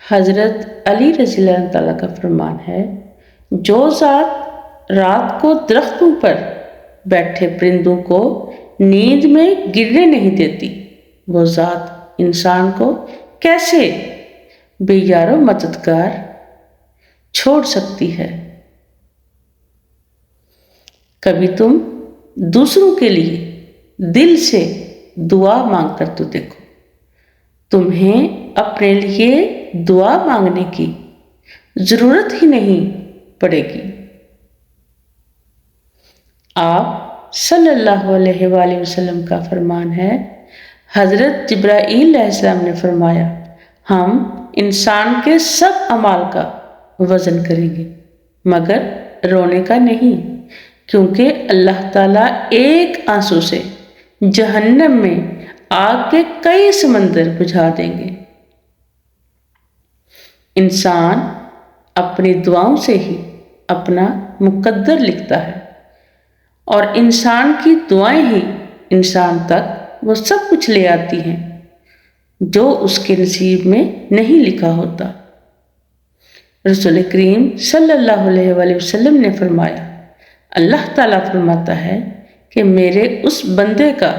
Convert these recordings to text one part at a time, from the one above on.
حضرت علی رضی اللہ تعالیٰ کا فرمان ہے، جو ذات رات کو درختوں پر بیٹھے پرندوں کو نیند میں گرنے نہیں دیتی، وہ ذات انسان کو کیسے بے یار و مددگار چھوڑ سکتی ہے؟ کبھی تم دوسروں کے لیے دل سے دعا مانگ کر تو دیکھو، تمہیں اپنے لیے دعا مانگنے کی ضرورت ہی نہیں پڑے گی۔ آپ صلی اللہ علیہ وآلہ وسلم کا فرمان ہے، حضرت جبرائیل علیہ السلام نے فرمایا، ہم انسان کے سب اعمال کا وزن کریں گے مگر رونے کا نہیں، کیونکہ اللہ تعالیٰ ایک آنسو سے جہنم میں آگ کے کئی سمندر بجھا دیں گے۔ انسان اپنی دعاؤں سے ہی اپنا مقدر لکھتا ہے، اور انسان کی دعائیں ہی انسان تک وہ سب کچھ لے آتی ہیں جو اس کے نصیب میں نہیں لکھا ہوتا۔ رسول کریم صلی اللہ علیہ وآلہ وسلم نے فرمایا، اللہ تعالیٰ فرماتا ہے کہ میرے اس بندے کا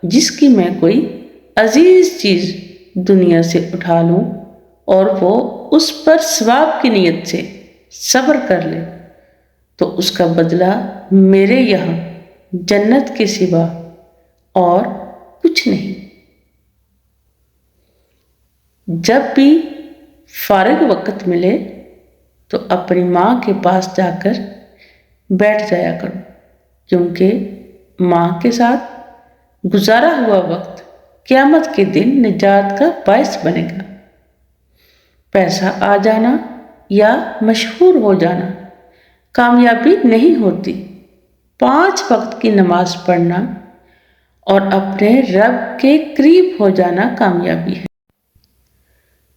جس کی میں کوئی عزیز چیز دنیا سے اٹھا لوں اور وہ اس پر ثواب کی نیت سے صبر کر لے تو اس کا بدلہ میرے یہاں جنت کے سوا اور کچھ نہیں۔ جب بھی فارغ وقت ملے تو اپنی ماں کے پاس جا کر بیٹھ جایا کرو، کیونکہ ماں کے ساتھ گزارا ہوا وقت قیامت کے دن نجات کا باعث بنے گا۔ پیسہ آ جانا یا مشہور ہو جانا کامیابی نہیں ہوتی، 5 وقت کی نماز پڑھنا اور اپنے رب کے قریب ہو جانا کامیابی ہے۔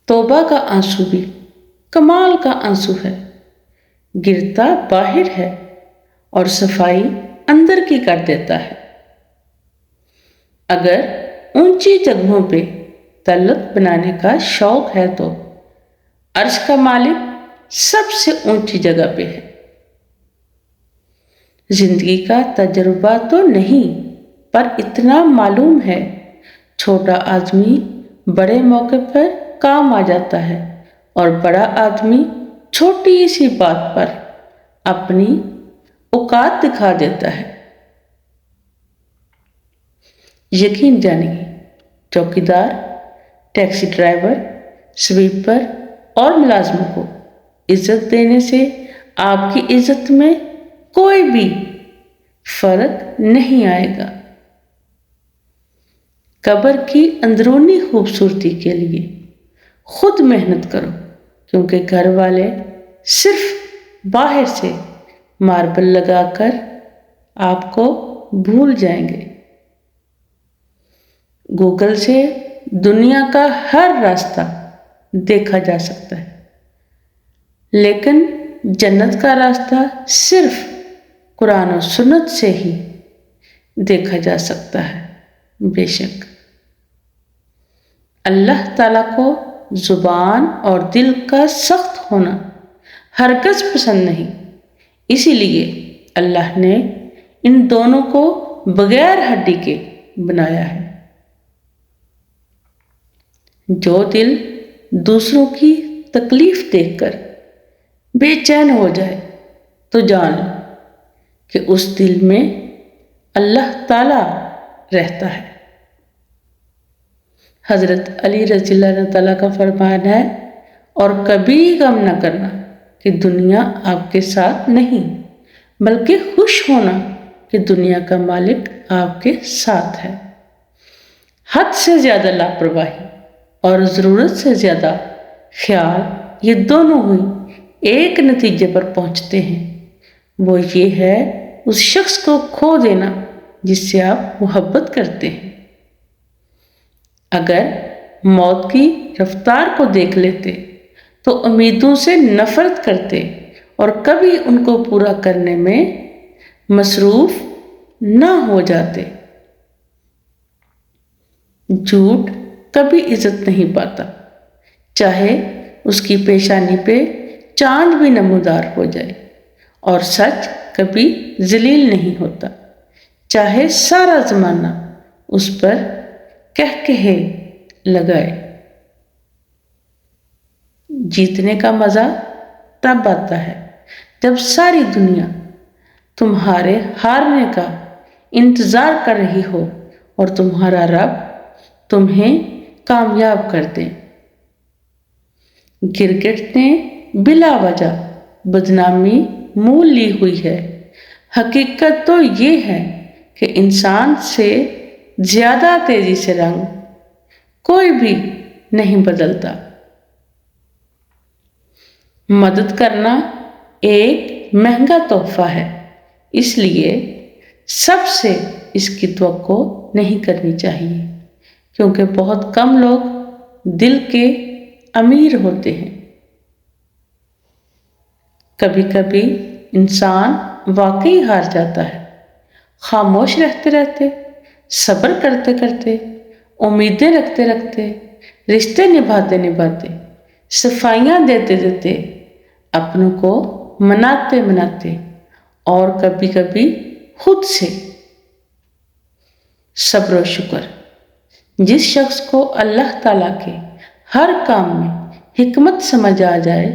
توبہ کا آنسو بھی کمال کا آنسو ہے، گرتا باہر ہے اور صفائی اندر کی کر دیتا ہے۔ اگر اونچی جگہوں پہ تعلق بنانے کا شوق ہے تو عرش کا مالک سب سے اونچی جگہ پہ ہے۔ زندگی کا تجربہ تو نہیں، پر اتنا معلوم ہے، چھوٹا آدمی بڑے موقع پر کام آ جاتا ہے اور بڑا آدمی چھوٹی سی بات پر اپنی اوقات دکھا دیتا ہے۔ یقین جانیے، چوکیدار، ٹیکسی ڈرائیور، سویپر اور ملازموں کو عزت دینے سے آپ کی عزت میں کوئی بھی فرق نہیں آئے گا۔ قبر کی اندرونی خوبصورتی کے لیے خود محنت کرو، کیونکہ گھر والے صرف باہر سے ماربل لگا کر آپ کو بھول جائیں گے۔ گوگل سے دنیا کا ہر راستہ دیکھا جا سکتا ہے، لیکن جنت کا راستہ صرف قرآن و سنت سے ہی دیکھا جا سکتا ہے۔ بے شک اللہ تعالیٰ کو زبان اور دل کا سخت ہونا ہرگز پسند نہیں، اسی لیے اللہ نے ان دونوں کو بغیر ہڈی کے بنایا ہے۔ جو دل دوسروں کی تکلیف دیکھ کر بے چین ہو جائے تو جان لو کہ اس دل میں اللہ تعالیٰ رہتا ہے۔ حضرت علی رضی اللہ تعالیٰ کا فرمان ہے، اور کبھی غم نہ کرنا کہ دنیا آپ کے ساتھ نہیں، بلکہ خوش ہونا کہ دنیا کا مالک آپ کے ساتھ ہے۔ حد سے زیادہ لاپرواہی اور ضرورت سے زیادہ خیال، یہ دونوں ہی ایک نتیجے پر پہنچتے ہیں، وہ یہ ہے اس شخص کو کھو دینا جس سے آپ محبت کرتے ہیں۔ اگر موت کی رفتار کو دیکھ لیتے تو امیدوں سے نفرت کرتے اور کبھی ان کو پورا کرنے میں مصروف نہ ہو جاتے۔ جھوٹ کبھی عزت نہیں پاتا، چاہے اس کی پیشانی پہ چاند بھی نمودار ہو جائے، اور سچ کبھی ذلیل نہیں ہوتا، چاہے سارا زمانہ اس پر کہے لگائے۔ جیتنے کا مزہ تب آتا ہے جب ساری دنیا تمہارے ہارنے کا انتظار کر رہی ہو اور تمہارا رب تمہیں کامیاب کر دے۔ کرکٹ نے بلا وجہ بدنامی مول لی ہوئی ہے۔ حقیقت تو یہ ہے کہ انسان سے زیادہ تیزی سے رنگ کوئی بھی نہیں بدلتا۔ مدد کرنا ایک مہنگا تحفہ ہے، اس لیے سب سے اس کی توقع نہیں کرنی چاہیے، کیونکہ بہت کم لوگ دل کے امیر ہوتے ہیں۔ کبھی کبھی انسان واقعی ہار جاتا ہے، خاموش رہتے رہتے، صبر کرتے کرتے، امیدیں رکھتے رکھتے، رشتے نبھاتے صفائیاں دیتے دیتے، اپنوں کو مناتے اور کبھی کبھی خود سے۔ صبر و شکر۔ جس شخص کو اللہ تعالیٰ کے ہر کام میں حکمت سمجھ آ جائے،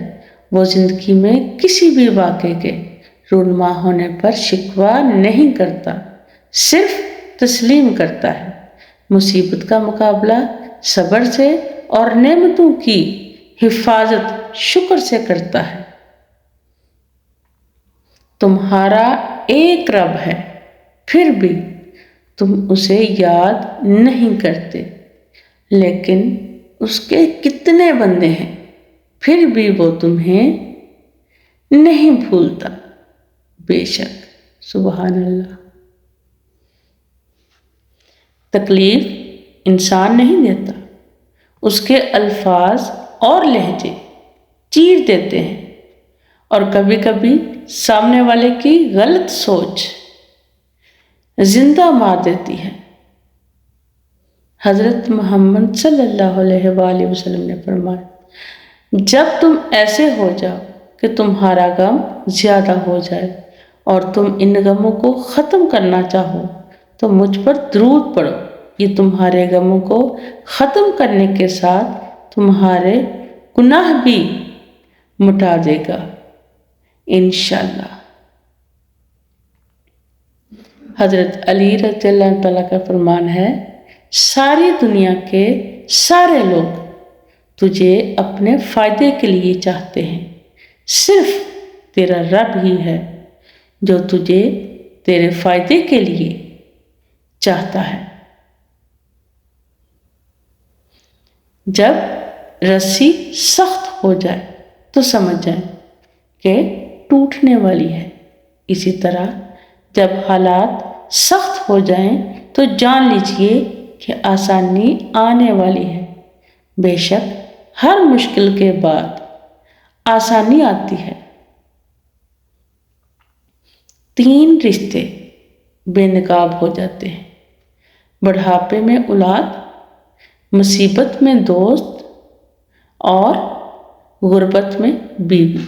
وہ زندگی میں کسی بھی واقعے کے رونما ہونے پر شکوہ نہیں کرتا، صرف تسلیم کرتا ہے۔ مصیبت کا مقابلہ صبر سے اور نعمتوں کی حفاظت شکر سے کرتا ہے۔ تمہارا ایک رب ہے، پھر بھی تم اسے یاد نہیں کرتے، لیکن اس کے کتنے بندے ہیں، پھر بھی وہ تمہیں نہیں بھولتا۔ بے شک، سبحان اللہ۔ تکلیف انسان نہیں دیتا، اس کے الفاظ اور لہجے چیر دیتے ہیں، اور کبھی کبھی سامنے والے کی غلط سوچ زندہ مار دیتی ہے۔ حضرت محمد صلی اللہ علیہ وآلہ وسلم نے فرمایا، جب تم ایسے ہو جاؤ کہ تمہارا غم زیادہ ہو جائے اور تم ان غموں کو ختم کرنا چاہو تو مجھ پر درود پڑھو، یہ تمہارے غموں کو ختم کرنے کے ساتھ تمہارے گناہ بھی مٹا دے گا انشاءاللہ۔ حضرت علی رضی اللہ تعالیٰ کا فرمان ہے، ساری دنیا کے سارے لوگ تجھے اپنے فائدے کے لیے چاہتے ہیں، صرف تیرا رب ہی ہے جو تجھے تیرے فائدے کے لیے چاہتا ہے۔ جب رسی سخت ہو جائے تو سمجھ جائیں کہ ٹوٹنے والی ہے، اسی طرح جب حالات سخت ہو جائیں تو جان لیجئے کہ آسانی آنے والی ہے۔ بے شک ہر مشکل کے بعد آسانی آتی ہے۔ 3 رشتے بے نقاب ہو جاتے ہیں، بڑھاپے میں اولاد، مصیبت میں دوست اور غربت میں بیوی۔